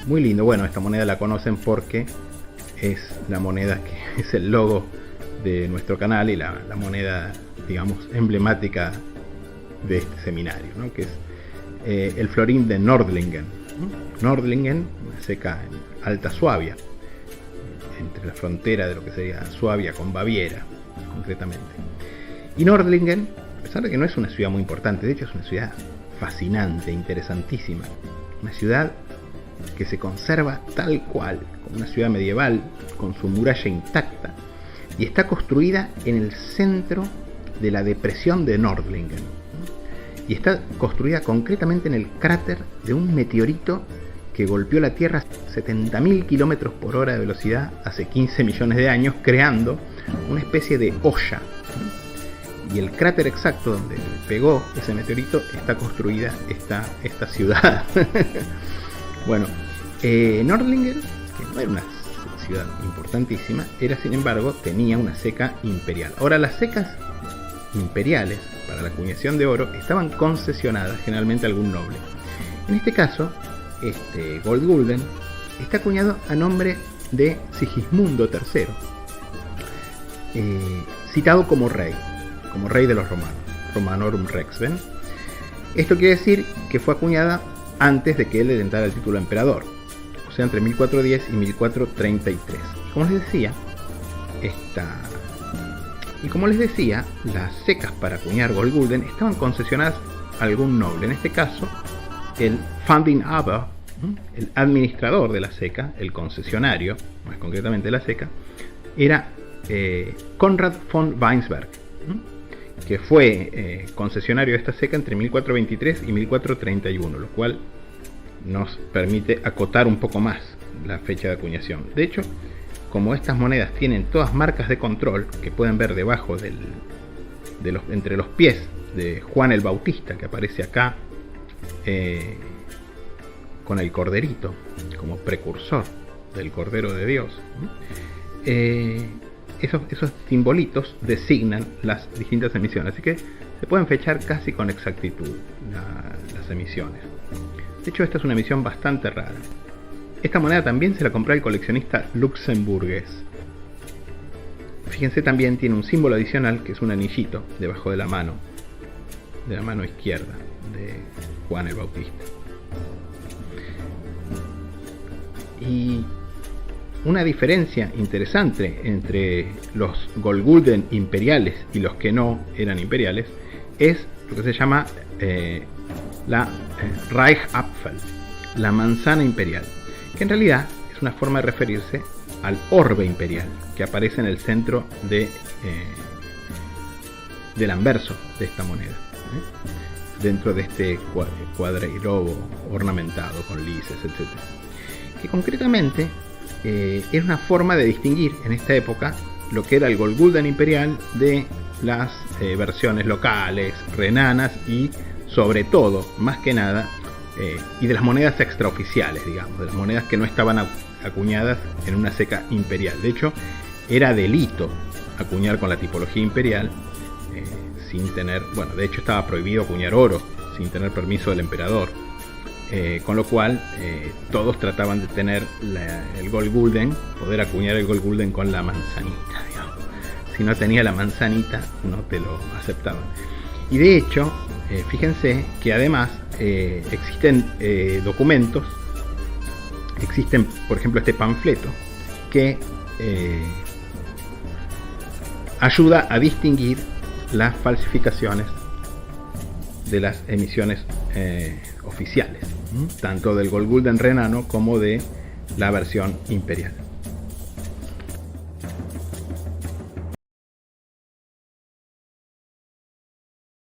Muy lindo. Bueno, esta moneda la conocen porque es la moneda que es el logo de nuestro canal y la moneda, digamos, emblemática de este seminario, ¿no? Que es el florín de Nordlingen. Nordlingen, una seca en Alta Suabia, entre la frontera de lo que sería Suabia con Baviera, concretamente. Y Nordlingen, a pesar de que no es una ciudad muy importante, de hecho es una ciudad fascinante, interesantísima, una ciudad que se conserva tal cual, como una ciudad medieval, con su muralla intacta, y está construida en el centro de la depresión de Nordlingen, y está construida concretamente en el cráter de un meteorito que golpeó la Tierra a 70.000 kilómetros por hora de velocidad hace 15 millones de años, creando una especie de olla. Y el cráter exacto donde pegó ese meteorito está construida esta ciudad. Bueno, Nordlingen, que no era una ciudad importantísima, sin embargo, tenía una ceca imperial. Ahora, las cecas imperiales para la acuñación de oro estaban concesionadas generalmente a algún noble. En este caso, Goldgulden está acuñado a nombre de Sigismundo III, citado como rey de los romanos, Romanorum Rex. ¿Ven? Esto quiere decir que fue acuñada antes de que él le dentara el título de emperador, o sea, entre 1410 y 1433. Como les decía, las cecas para acuñar Goldgulden estaban concesionadas a algún noble. En este caso, el Fundinhaber, el administrador de la ceca, el concesionario, más concretamente de la ceca, era Konrad von Weinsberg, que fue concesionario de esta ceca entre 1423 y 1431, lo cual nos permite acotar un poco más la fecha de acuñación. De hecho, como estas monedas tienen todas marcas de control que pueden ver debajo entre los pies de Juan el Bautista, que aparece acá con el corderito como precursor del Cordero de Dios, esos simbolitos designan las distintas emisiones, así que se pueden fechar casi con exactitud las emisiones. De hecho, esta es una emisión bastante rara. Esta moneda también se la compró el coleccionista luxemburgués. Fíjense, también tiene un símbolo adicional que es un anillito debajo de la mano izquierda de Juan el Bautista. Y una diferencia interesante entre los Goldgulden imperiales y los que no eran imperiales es lo que se llama la Reichsapfel, la manzana imperial, que en realidad es una forma de referirse al orbe imperial que aparece en el centro del anverso de esta moneda, dentro de este cuadrilobro ornamentado con lises, etc. Que concretamente era una forma de distinguir en esta época lo que era el Goldgulden imperial de las versiones locales, renanas y, sobre todo, más que nada, y de las monedas extraoficiales, digamos, de las monedas que no estaban acuñadas en una ceca imperial. De hecho, era delito acuñar con la tipología imperial sin tener, de hecho estaba prohibido acuñar oro sin tener permiso del emperador. Con lo cual todos trataban de tener el Goldgulden, poder acuñar el Goldgulden con la manzanita, digamos. Si no tenía la manzanita, no te lo aceptaban. Y de hecho, fíjense que además existen documentos, existen, por ejemplo, este panfleto que ayuda a distinguir las falsificaciones de las emisiones oficiales, tanto del Goldgulden renano como de la versión imperial.